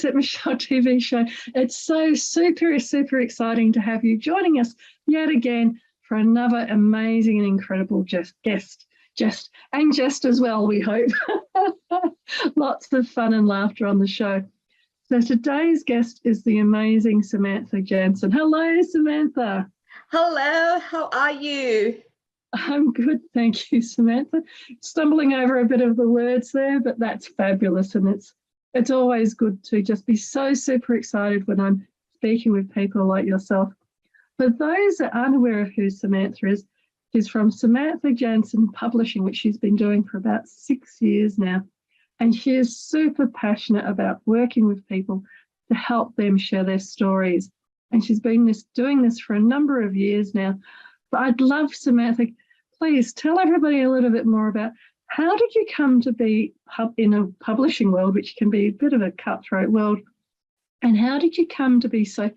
guys at Michele TV Show. It's so super, super exciting to have you joining us yet again for another amazing and incredible guest as well, we hope. Lots of fun and laughter on the show. So today's guest is the amazing Samantha Jansen. Hello, Samantha. Hello, how are you? I'm good, thank you, Samantha. Stumbling over a bit of the words there, but that's fabulous, and it's always good to just be so super excited when I'm speaking with people like yourself. For those that aren't aware of who Samantha is, she's from Samantha Jansen Publishing, which she's been doing for about 6 years now, and she is super passionate about working with people to help them share their stories. And she's been doing this for a number of years now. But I'd love, Samantha, please tell everybody a little bit more about how did you come to be in a publishing world, which can be a bit of a cutthroat world, and how did you come to be so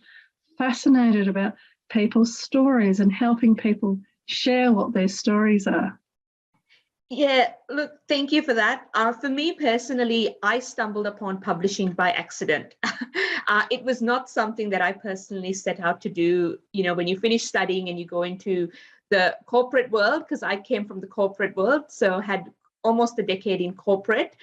fascinated about people's stories and helping people share what their stories are? Yeah, look, thank you for that. For me personally, I stumbled upon publishing by accident. It was not something that I personally set out to do. You know, when you finish studying and you go into the corporate world, because I came from the corporate world, so had almost a decade in corporate,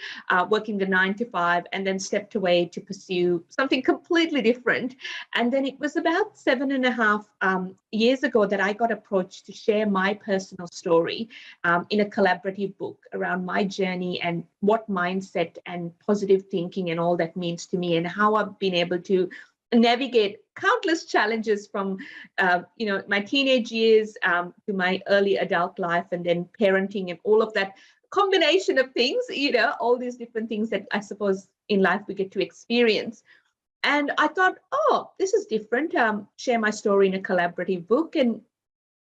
working the 9 to 5, and then stepped away to pursue something completely different. And then it was about 7.5 years ago that I got approached to share my personal story in a collaborative book around my journey and what mindset and positive thinking and all that means to me, and how I've been able to navigate countless challenges from my teenage years to my early adult life, and then parenting and all of that combination of things, all these different things that I suppose in life we get to experience. And I thought, oh, this is different. Share my story in a collaborative book. And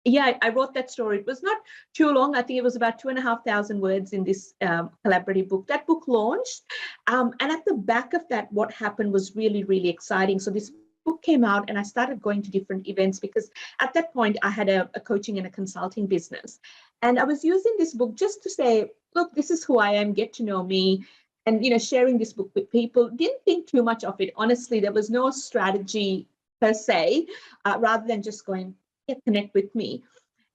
yeah, I wrote that story. It was not too long. I think it was about 2,500 words in this collaborative book. That book launched. And at the back of that, what happened was really, really exciting. So this book came out and I started going to different events, because at that point I had a coaching and a consulting business. And I was using this book just to say, look, this is who I am, get to know me. And, sharing this book with people, didn't think too much of it. Honestly, there was no strategy per se, rather than just going, yeah, connect with me.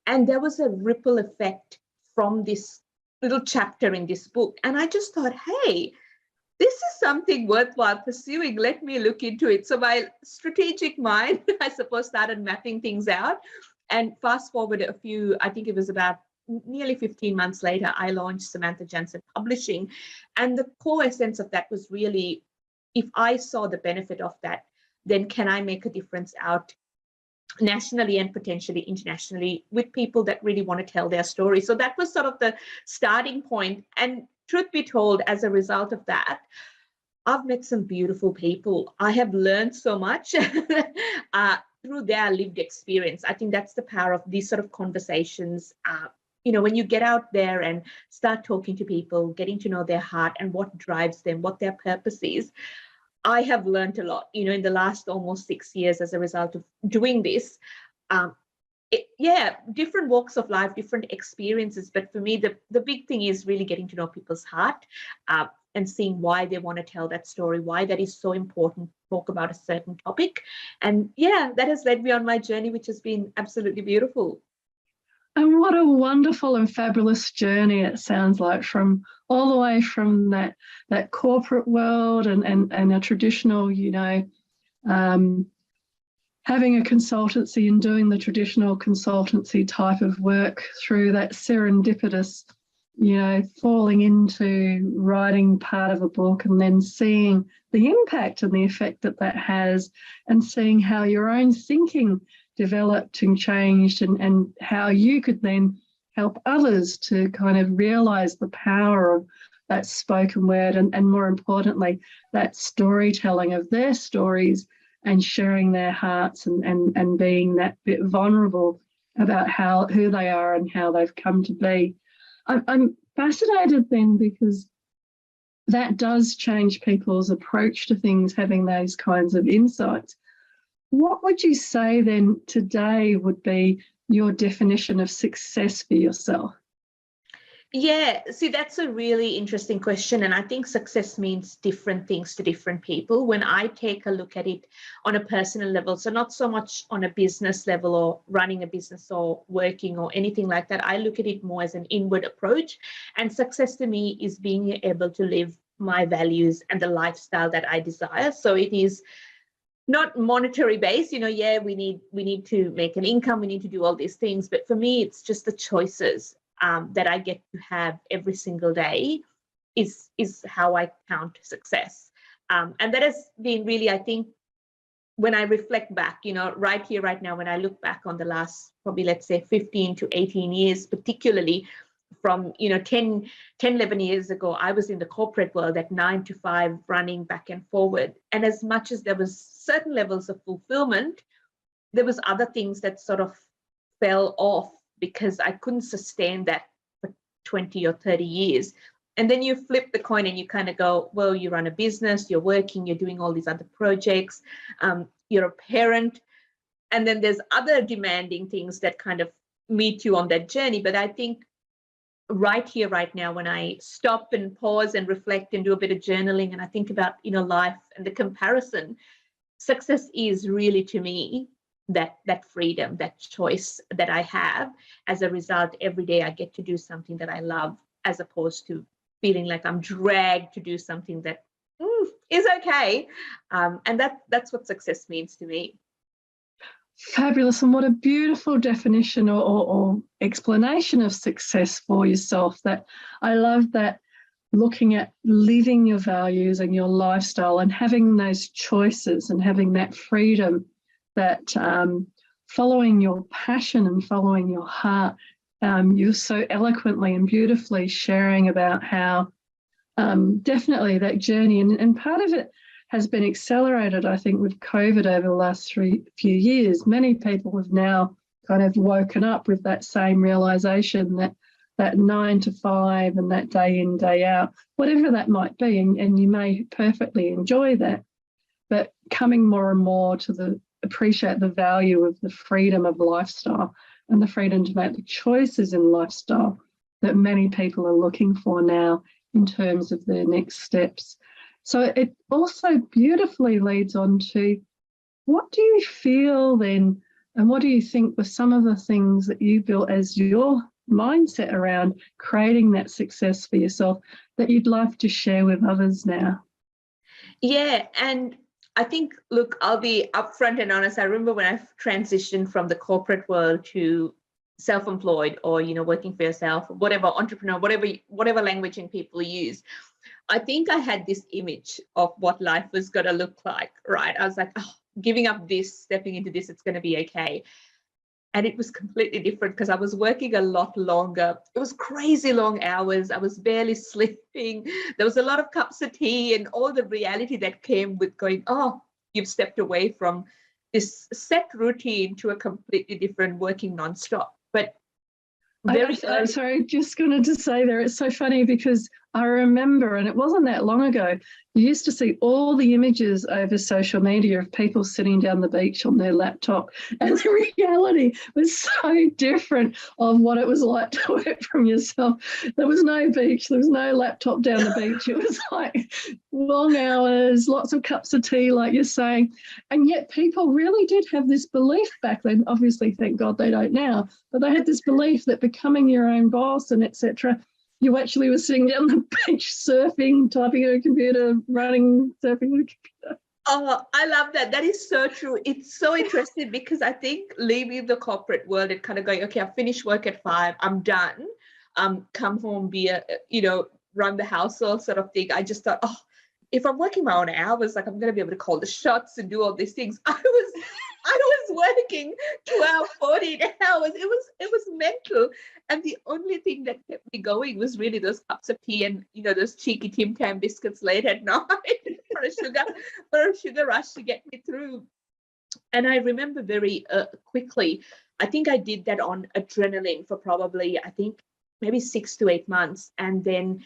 And there was a ripple effect from this little chapter in this book. And I just thought, hey, this is something worthwhile pursuing. Let me look into it. So my strategic mind, I suppose, started mapping things out. And fast forward I think it was about nearly 15 months later, I launched Samantha Jansen Publishing. And the core essence of that was really, if I saw the benefit of that, then can I make a difference out nationally and potentially internationally with people that really want to tell their story? So that was sort of the starting point. And truth be told, as a result of that, I've met some beautiful people. I have learned so much through their lived experience. I think that's the power of these sort of conversations. When you get out there and start talking to people, getting to know their heart and what drives them, what their purpose is. I have learned a lot, in the last almost 6 years as a result of doing this. Different walks of life, different experiences. But for me, the big thing is really getting to know people's heart and seeing why they want to tell that story, why that is so important to talk about a certain topic. And that has led me on my journey, which has been absolutely beautiful. And what a wonderful and fabulous journey it sounds like, from all the way from that corporate world and a traditional, having a consultancy and doing the traditional consultancy type of work, through that serendipitous, falling into writing part of a book and then seeing the impact and the effect that has, and seeing how your own thinking developed and changed, and how you could then help others to kind of realise the power of that spoken word, and more importantly, that storytelling of their stories and sharing their hearts and being that bit vulnerable about who they are and how they've come to be. I'm fascinated then, because that does change people's approach to things, having those kinds of insights. What would you say then today would be your definition of success for yourself? Yeah, see, that's a really interesting question. And I think success means different things to different people. When I take a look at it on a personal level, so not so much on a business level or running a business or working or anything like that, I look at it more as an inward approach. And success to me is being able to live my values and the lifestyle that I desire. So it is not monetary based, yeah, we need to make an income, we need to do all these things, but for me it's just the choices that I get to have every single day is how I count success. And that has been really, I think, when I reflect back, right here, right now, when I look back on the last probably, let's say, 15 to 18 years, particularly from 10 11 years ago, I was in the corporate world at 9 to 5 running back and forward, and as much as there was certain levels of fulfillment, there was other things that sort of fell off because I couldn't sustain that for 20 or 30 years. And then you flip the coin and you kind of go, well, you run a business, you're working, you're doing all these other projects, you're a parent, and then there's other demanding things that kind of meet you on that journey. But I think right here, right now, when I stop and pause and reflect and do a bit of journaling and I think about, life and the comparison, success is really, to me, that freedom, that choice that I have. As a result, every day I get to do something that I love, as opposed to feeling like I'm dragged to do something that is okay. And that's what success means to me. Fabulous. And what a beautiful definition or explanation of success for yourself. That I love that, looking at living your values and your lifestyle and having those choices and having that freedom, that following your passion and following your heart. You're so eloquently and beautifully sharing about how definitely that journey, and part of it has been accelerated, I think, with COVID over the last few years. Many people have now kind of woken up with that same realisation that 9 to 5 and that day in, day out, whatever that might be, and you may perfectly enjoy that, but coming more and more to appreciate the value of the freedom of lifestyle and the freedom to make the choices in lifestyle that many people are looking for now in terms of their next steps. So it also beautifully leads on to, what do you feel then, and what do you think were some of the things that you built as your mindset around creating that success for yourself that you'd love to share with others now? Yeah, and I think, look, I'll be upfront and honest. I remember when I transitioned from the corporate world to self-employed, or working for yourself, whatever, entrepreneur, whatever languaging people use. I think I had this image of what life was going to look like, right? I was like, oh, giving up this, stepping into this, it's going to be okay. And it was completely different because I was working a lot longer. It was crazy long hours. I was barely sleeping. There was a lot of cups of tea and all the reality that came with going, oh, you've stepped away from this set routine to a completely different, working nonstop. But I'm sorry, just wanted to say there, it's so funny because I remember, and it wasn't that long ago, you used to see all the images over social media of people sitting down the beach on their laptop, and the reality was so different of what it was like to work from yourself. There was no beach, there was no laptop down the beach. It was like long hours, lots of cups of tea, like you're saying. And yet people really did have this belief back then. Obviously, thank God they don't now, but they had this belief that becoming your own boss and etc., you actually were sitting down the beach surfing, typing on a computer, running, surfing on a computer. Oh, I love that. That is so true. It's so interesting because I think leaving the corporate world and kind of going, okay, I've finished work at 5, I'm done. Come home, run the household sort of thing. I just thought, oh, if I'm working my own hours, like I'm going to be able to call the shots and do all these things. I was working 12, 14 hours. It was mental. And the only thing that kept me going was really those cups of tea and, those cheeky Tim Tam biscuits late at night for a sugar rush to get me through. And I remember very quickly, I think I did that on adrenaline for probably, I think, maybe 6 to 8 months. And then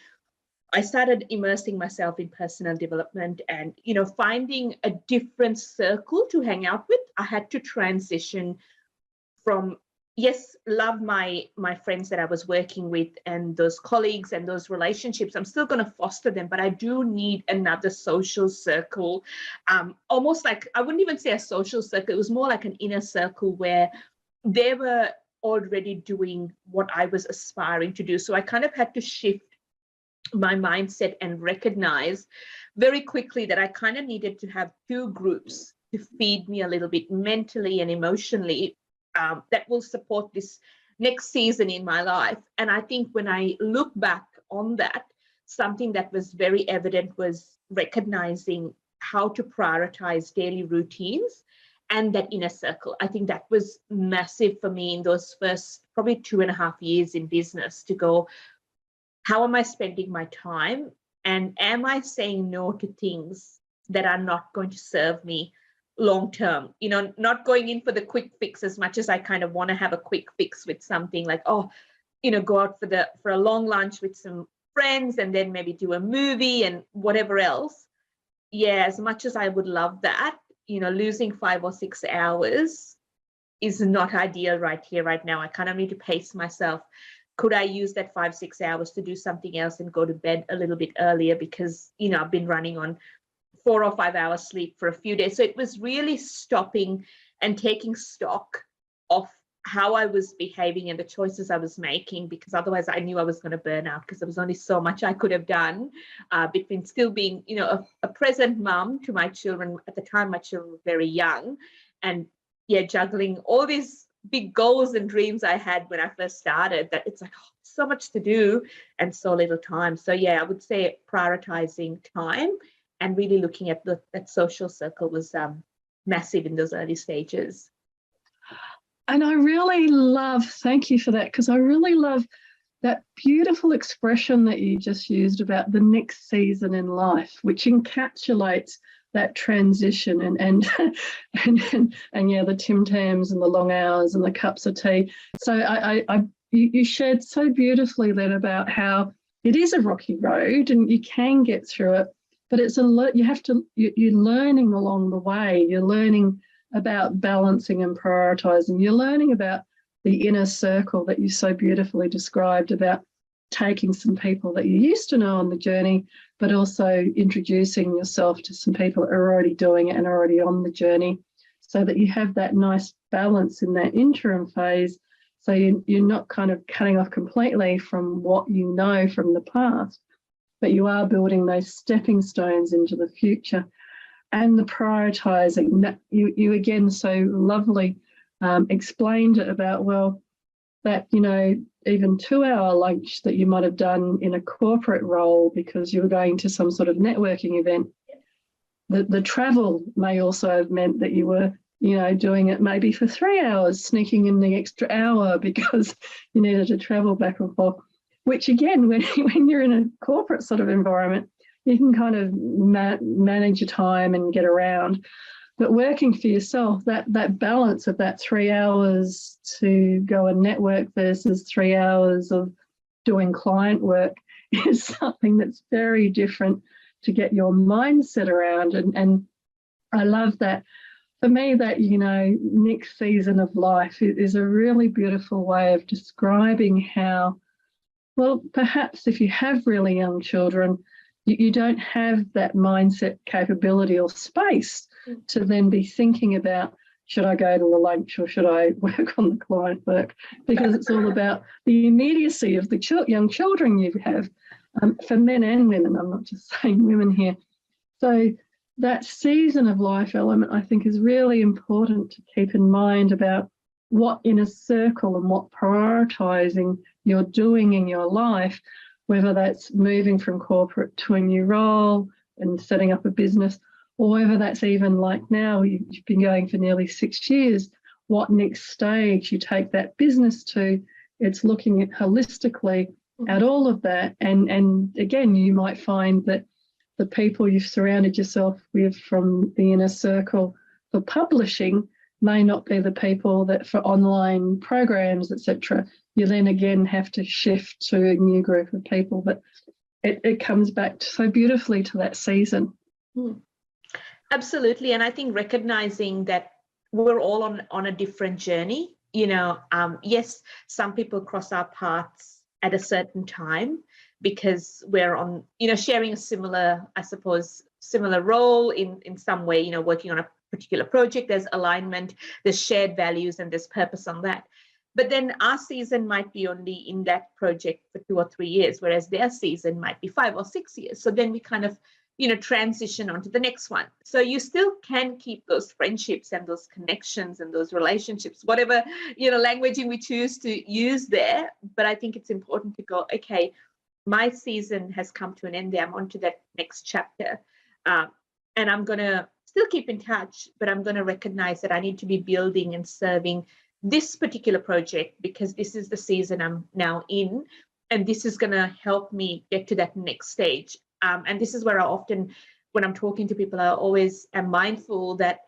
I started immersing myself in personal development and, finding a different circle to hang out with. I had to transition from, yes, love my friends that I was working with and those colleagues and those relationships. I'm still going to foster them, but I do need another social circle. Almost like, I wouldn't even say a social circle. It was more like an inner circle where they were already doing what I was aspiring to do. So I kind of had to shift my mindset and recognize very quickly that I kind of needed to have two groups to feed me a little bit mentally and emotionally, that will support this next season in my life. And I think when I look back on that, something that was very evident was recognizing how to prioritize daily routines and that inner circle. I think that was massive for me in those first probably 2.5 years in business, to go, how am I spending my time? And am I saying no to things that are not going to serve me long term? You know, not going in for the quick fix as much as I kind of want to have a quick fix with something like, oh, you know, go out for a long lunch with some friends and then maybe do a movie and whatever else. Yeah, as much as I would love that, you know, losing 5 or 6 hours is not ideal right here, right now. I kind of need to pace myself. Could I use that 5, 6 hours to do something else and go to bed a little bit earlier, because, you know, I've been running on 4 or 5 hours sleep for a few days. So it was really stopping and taking stock of how I was behaving and the choices I was making, because otherwise I knew I was going to burn out, because there was only so much I could have done between still being, you know, a present mum to my children. At the time, my children were very young, and yeah, juggling all these big goals and dreams I had when I first started, that it's like, oh, so much to do and so little time. So yeah, I would say prioritizing time and really looking at that social circle was massive in those early stages. And I really love, thank you for that, because I really love that beautiful expression that you just used about the next season in life, which encapsulates that transition and yeah, the Tim Tams and the long hours and the cups of tea. So you shared so beautifully then about how it is a rocky road and you can get through it, but it's you're learning along the way. You're learning about balancing and prioritizing. You're learning about the inner circle that you so beautifully described, about taking some people that you used to know on the journey, but also introducing yourself to some people that are already doing it and already on the journey, so that you have that nice balance in that interim phase. So you're not kind of cutting off completely from what you know from the past, but you are building those stepping stones into the future. And the prioritizing that you again so lovely explained it about, well, that, you know, even 2-hour lunch that you might have done in a corporate role because you were going to some sort of networking event, the travel may also have meant that you were, you know, doing it maybe for 3 hours, sneaking in the extra hour because you needed to travel back and forth, which again, when you're in a corporate sort of environment, you can kind of manage your time and get around. But working for yourself, that balance of that 3 hours to go and network versus 3 hours of doing client work is something that's very different to get your mindset around. And I love that. For me, that, you know, next season of life is a really beautiful way of describing how, well, perhaps if you have really young children, you don't have that mindset capability or space to then be thinking about, should I go to the lunch or should I work on the client work? Because it's all about the immediacy of the young children you have, for men and women. I'm not just saying women here. So that season of life element, I think, is really important to keep in mind about what inner circle and what prioritizing you're doing in your life, whether that's moving from corporate to a new role and setting up a business, or whether that's even like now, you've been going for nearly 6 years, what next stage you take that business to. It's looking at holistically at all of that. And again, you might find that the people you've surrounded yourself with from the inner circle for publishing may not be the people that for online programs, etc. You then again have to shift to a new group of people. But it comes back so beautifully to that season. Absolutely. And I think recognizing that we're all on a different journey. yes, some people cross our paths at a certain time because we're on, sharing a similar, I suppose, similar role in some way, working on a particular project. There's alignment, there's shared values, and there's purpose on that. But then our season might be only in that project for 2 or 3 years, whereas their season might be 5 or 6 years. So then we kind of, transition onto the next one. So you still can keep those friendships and those connections and those relationships, whatever, languaging we choose to use there. But I think it's important to go, okay, my season has come to an end there. I'm on to that next chapter. And I'm going to still keep in touch, but I'm going to recognize that I need to be building and serving this particular project because this is the season I'm now in, and this is going to help me get to that next stage. And this is where I often, when I'm talking to people, I always am mindful that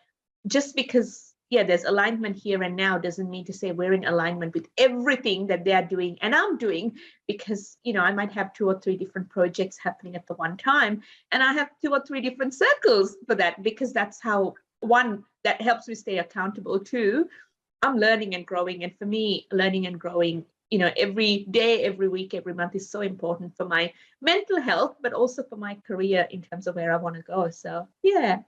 just because, there's alignment here and now doesn't mean to say we're in alignment with everything that they're doing and I'm doing, because, I might have 2 or 3 different projects happening at the one time, and I have 2 or 3 different circles for that, because that's how, one, that helps me stay accountable. 2, I'm learning and growing. And for me, learning and growing, every day, every week, every month is so important for my mental health, but also for my career in terms of where I want to go. So, yeah.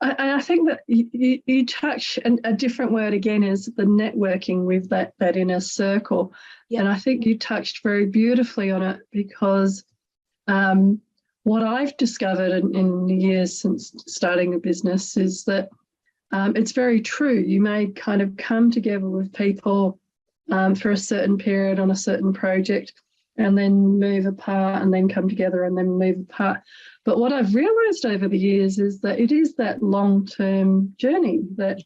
I think that you touch a different word again is the networking with that inner circle. Yeah. And I think you touched very beautifully on it, because what I've discovered in the years since starting a business is that it's very true. You may kind of come together with people for a certain period on a certain project and then move apart and then come together and then move apart. But what I've realised over the years is that it is that long-term journey, that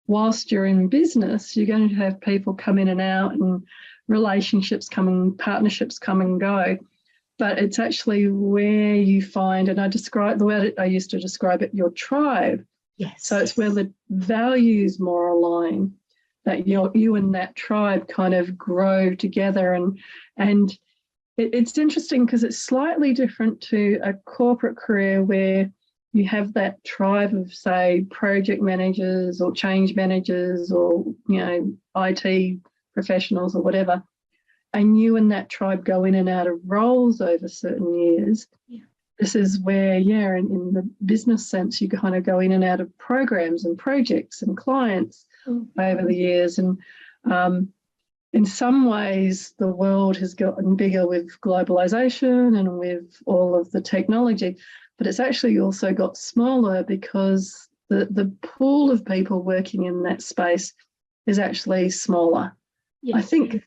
whilst you're in business, you're going to have people come in and out and relationships come and partnerships come and go. But it's actually where you find, and the way I used to describe it, your tribe. Yes. So it's where the values more align, that you and that tribe kind of grow together. And it's interesting because it's slightly different to a corporate career where you have that tribe of, say, project managers or change managers or, IT professionals or whatever. And you and that tribe go in and out of roles over certain years. Yeah. This is where, in the business sense, you kind of go in and out of programs and projects and clients over the years. And in some ways, the world has gotten bigger with globalization and with all of the technology, but it's actually also got smaller because the pool of people working in that space is actually smaller. Yes. I think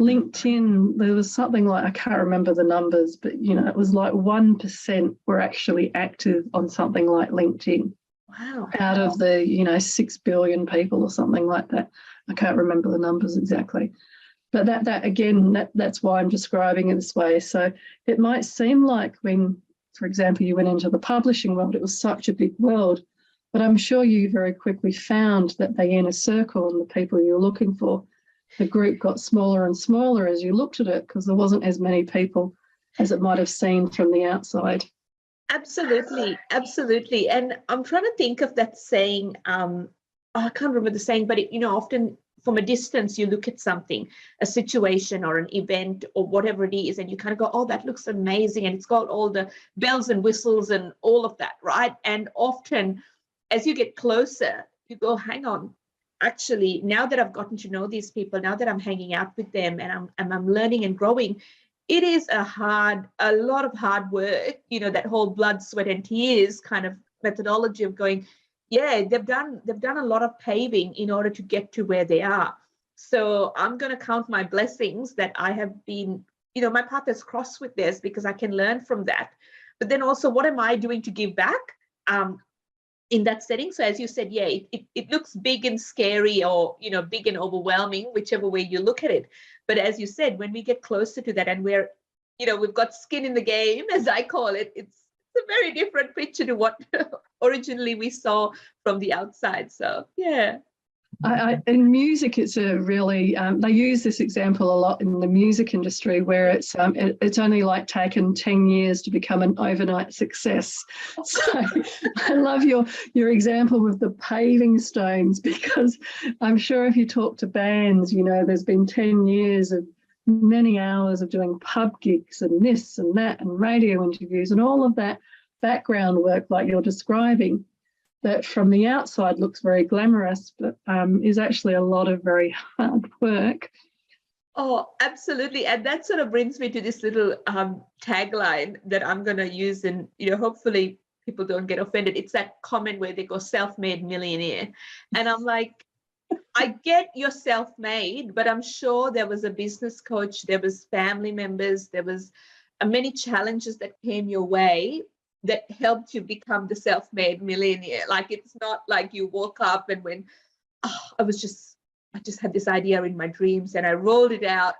LinkedIn, there was something like, I can't remember the numbers, but, it was like 1% were actually active on something like LinkedIn. Wow. Out of the, 6 billion people or something like that. I can't remember the numbers exactly. But that's why I'm describing it this way. So it might seem like when, for example, you went into the publishing world, it was such a big world, but I'm sure you very quickly found that the inner circle and the people you're looking for, the group got smaller and smaller as you looked at it, because there wasn't as many people as it might have seemed from the outside. Absolutely. And I'm trying to think of that saying, I can't remember the saying, but often from a distance, you look at something, a situation or an event or whatever it is, and you kind of go, oh, that looks amazing. And it's got all the bells and whistles and all of that, right? And often as you get closer, you go, hang on, actually, now that I've gotten to know these people, now that I'm hanging out with them and I'm learning and growing, it is a lot of hard work, that whole blood, sweat and tears kind of methodology of going, they've done a lot of paving in order to get to where they are. So I'm going to count my blessings that I have been, my path is crossed with this, because I can learn from that. But then also, what am I doing to give back in that setting? So as you said, it looks big and scary, or, big and overwhelming, whichever way you look at it. But as you said, when we get closer to that and we're, we've got skin in the game, as I call it, it's a very different picture to what originally we saw from the outside. So, yeah. In music, it's a really, they use this example a lot in the music industry, where it's only like taken 10 years to become an overnight success. So I love your example with the paving stones, because I'm sure if you talk to bands, there's been 10 years of many hours of doing pub gigs and this and that and radio interviews and all of that background work like you're describing, that from the outside looks very glamorous, but is actually a lot of very hard work. Oh, absolutely. And that sort of brings me to this little tagline that I'm going to use, and hopefully people don't get offended. It's that comment where they go, self-made millionaire. And I'm like, I get you're self-made, but I'm sure there was a business coach, there was family members, there was many challenges that came your way that helped you become the self-made millionaire. Like, it's not like you woke up and went, oh, I just had this idea in my dreams and I rolled it out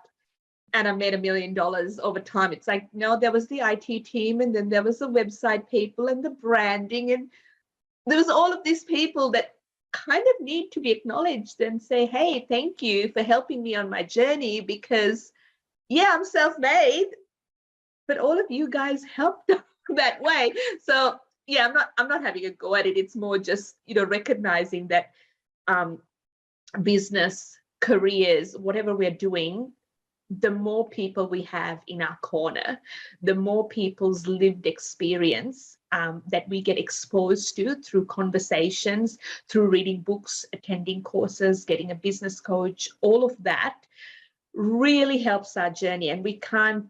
and I made $1 million over time. It's like, no, there was the IT team, and then there was the website people and the branding, and there was all of these people that kind of need to be acknowledged and say, hey, thank you for helping me on my journey, because yeah, I'm self-made, but all of you guys helped that way. So yeah, I'm not having a go at it. It's more just, recognizing that business, careers, whatever we're doing, the more people we have in our corner, the more people's lived experience that we get exposed to through conversations, through reading books, attending courses, getting a business coach, all of that really helps our journey. And we can't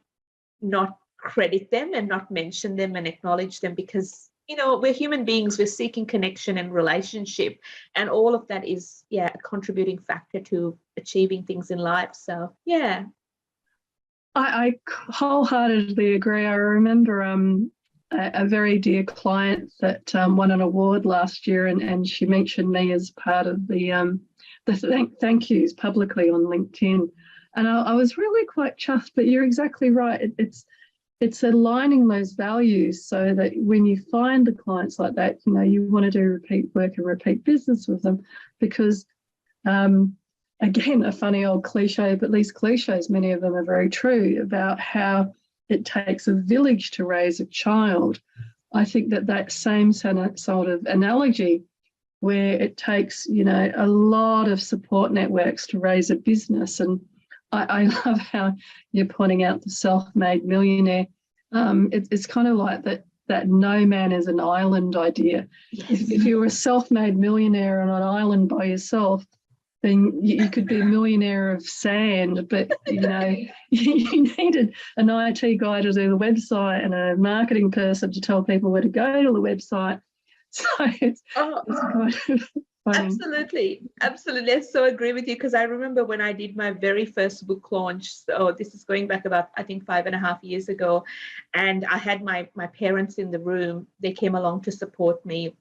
not credit them and not mention them and acknowledge them, because we're human beings, we're seeking connection and relationship, and all of that is a contributing factor to achieving things in life. So yeah, I wholeheartedly agree. I remember a very dear client that won an award last year, and she mentioned me as part of the thank yous publicly on LinkedIn, and I was really quite chuffed. But you're exactly right. It's aligning those values so that when you find the clients like that, you want to do repeat work and repeat business with them, because again, a funny old cliche, but these cliches, many of them are very true, about how it takes a village to raise a child. I think that same sort of analogy, where it takes, a lot of support networks to raise a business. And I love how you're pointing out the self-made millionaire. It's kind of like that no man is an island idea. yes. If you were a self-made millionaire on an island by yourself, then you could be a millionaire of sand, but you needed an IT guy to do the website and a marketing person to tell people where to go to the website. So it's kind of funny. Absolutely. I so agree with you, because I remember when I did my very first book launch. So this is going back about, I think, 5.5 years ago, and I had my parents in the room. They came along to support me.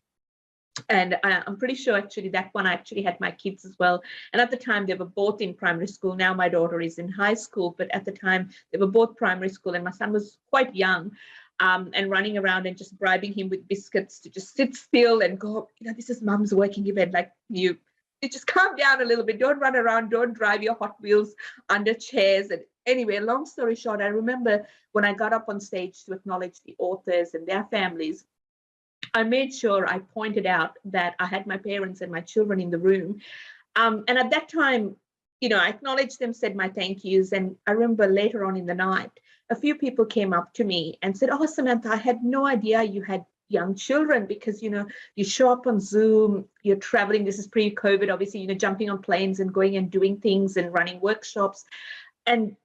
And I'm pretty sure actually that one I actually had my kids as well. And at the time they were both in primary school. Now my daughter is in high school, but at the time they were both primary school, and my son was quite young, and running around and just bribing him with biscuits to just sit still and go, this is mom's working event. Like, you just calm down a little bit. Don't run around. Don't drive your Hot Wheels under chairs. And anyway, long story short, I remember when I got up on stage to acknowledge the authors and their families, I made sure I pointed out that I had my parents and my children in the room. And at that time, I acknowledged them, said my thank yous. And I remember later on in the night, a few people came up to me and said, oh, Samantha, I had no idea you had young children, because, you show up on Zoom, you're traveling. This is pre-COVID, obviously, jumping on planes and going and doing things and running workshops. And,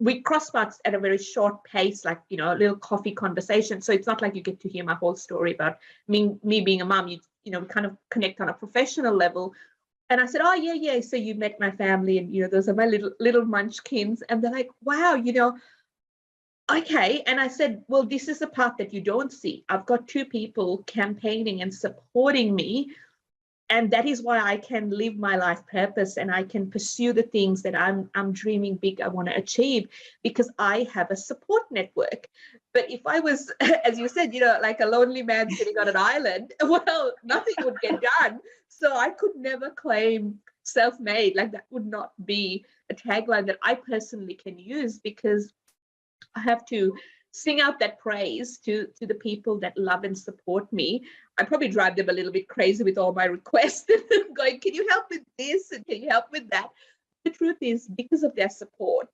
we cross paths at a very short pace, like, a little coffee conversation. So it's not like you get to hear my whole story about me being a mom. We kind of connect on a professional level. And I said, oh, yeah. So you met my family, and, those are my little munchkins. And they're like, wow, okay. And I said, well, this is the part that you don't see. I've got 2 people campaigning and supporting me. And that is why I can live my life purpose, and I can pursue the things that I'm dreaming big, I want to achieve, because I have a support network. But if I was, as you said, like a lonely man sitting on an island, well, nothing would get done. So I could never claim self-made. Like that would not be a tagline that I personally can use, because I have to sing out that praise to the people that love and support me. I probably drive them a little bit crazy with all my requests, going, can you help with this? And can you help with that? The truth is, because of their support,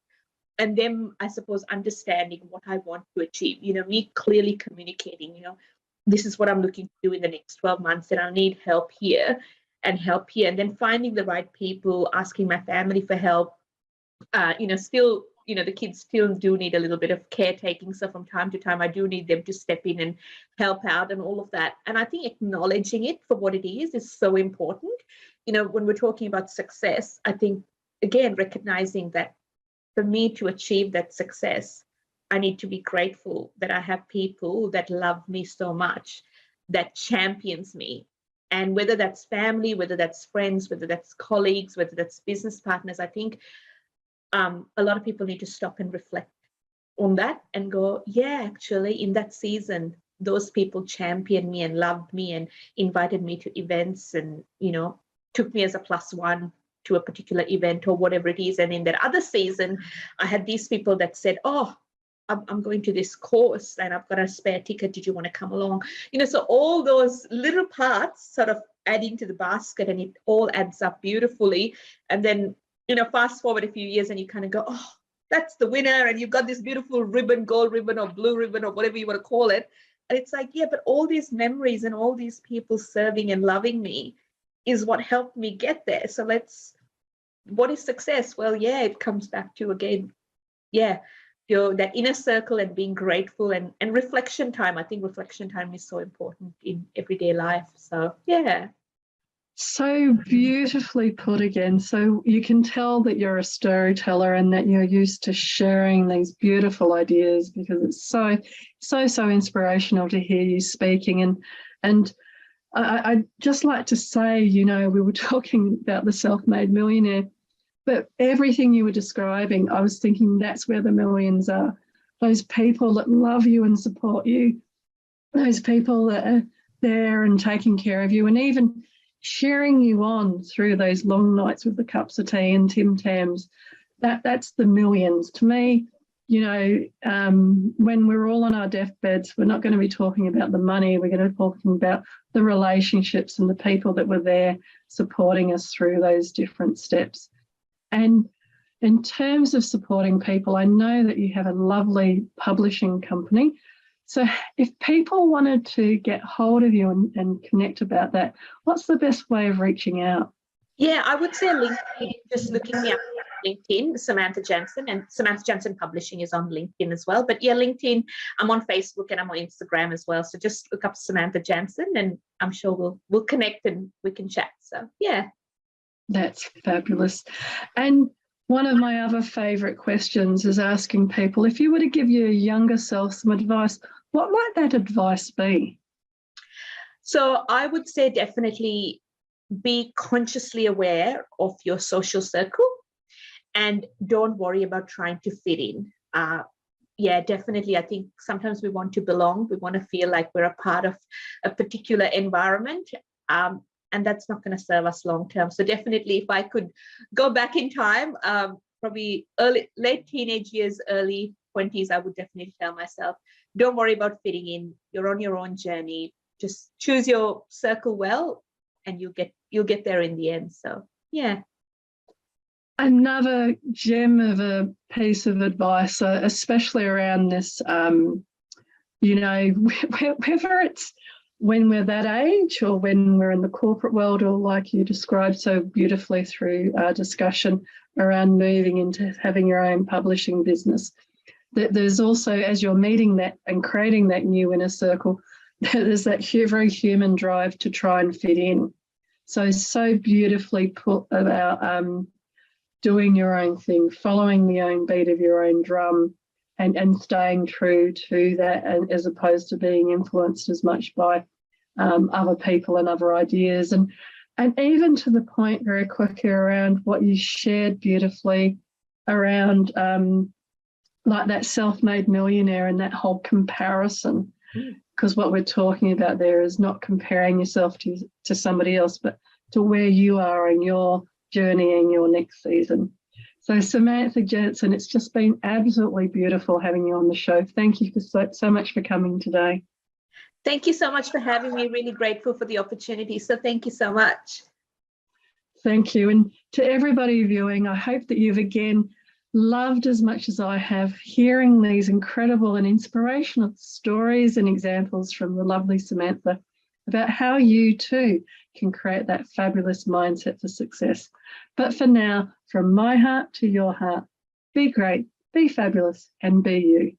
and them, I suppose, understanding what I want to achieve, me clearly communicating, this is what I'm looking to do in the next 12 months, and I need help here and help here. And then finding the right people, asking my family for help, still, the kids still do need a little bit of caretaking. So from time to time, I do need them to step in and help out and all of that. And I think acknowledging it for what it is so important. When we're talking about success, I think, again, recognizing that for me to achieve that success, I need to be grateful that I have people that love me so much, that champions me. And whether that's family, whether that's friends, whether that's colleagues, whether that's business partners, I think a lot of people need to stop and reflect on that and go, yeah, actually, in that season, those people championed me and loved me and invited me to events and, took me as a +1 to a particular event or whatever it is. And in that other season, I had these people that said, oh, I'm going to this course and I've got a spare ticket. Did you want to come along? So all those little parts sort of adding to the basket, and it all adds up beautifully. And then, fast forward a few years and you kind of go, oh, that's the winner. And you've got this beautiful ribbon, gold ribbon or blue ribbon or whatever you want to call it. And it's like, yeah, but all these memories and all these people serving and loving me is what helped me get there. So what is success? Well, yeah, it comes back to, again, yeah, that inner circle and being grateful and reflection time. I think reflection time is so important in everyday life. So, yeah. So beautifully put again. So you can tell that you're a storyteller and that you're used to sharing these beautiful ideas, because it's so inspirational to hear you speaking. And I'd just like to say, we were talking about the self-made millionaire, but everything you were describing, I was thinking that's where the millions are. Those people that love you and support you, those people that are there and taking care of you, and even sharing you on through those long nights with the cups of tea and Tim Tams. That's the millions. To me, when we're all on our deathbeds, we're not going to be talking about the money. We're going to be talking about the relationships and the people that were there supporting us through those different steps. And in terms of supporting people, I know that you have a lovely publishing company. So if people wanted to get hold of you and connect about that, what's the best way of reaching out? Yeah, I would say LinkedIn, just looking me up LinkedIn, Samantha Jansen, and Samantha Jansen Publishing is on LinkedIn as well. But yeah, LinkedIn, I'm on Facebook and I'm on Instagram as well. So just look up Samantha Jansen and I'm sure we'll connect and we can chat. So yeah. That's fabulous. And one of my other favourite questions is asking people, if you were to give your younger self some advice, what might that advice be? So I would say definitely be consciously aware of your social circle and don't worry about trying to fit in. Yeah, definitely. I think sometimes we want to belong. We want to feel like we're a part of a particular environment. And that's not going to serve us long term. So definitely, if I could go back in time, probably late teenage years, early 20s, I would definitely tell myself, don't worry about fitting in. You're on your own journey. Just choose your circle well, and you'll get there in the end. So yeah. Another gem of a piece of advice, especially around this, whether it's when we're that age or when we're in the corporate world, or like you described so beautifully through our discussion around moving into having your own publishing business, that there's also, as you're meeting that and creating that new inner circle, there's that very human drive to try and fit in. So beautifully put about doing your own thing, following the own beat of your own drum, and staying true to that, and as opposed to being influenced as much by other people and other ideas. And even to the point very quickly around what you shared beautifully around like that self-made millionaire and that whole comparison, because what we're talking about there is not comparing yourself to somebody else, but to where you are in your journey in your next season. So Samantha Jansen, it's just been absolutely beautiful having you on the show. Thank you so much for coming today. Thank you so much for having me. Really grateful for the opportunity. So thank you so much. Thank you. And to everybody viewing, I hope that you've again loved as much as I have hearing these incredible and inspirational stories and examples from the lovely Samantha about how you too can create that fabulous mindset for success. But for now, from my heart to your heart, be great, be fabulous, and be you.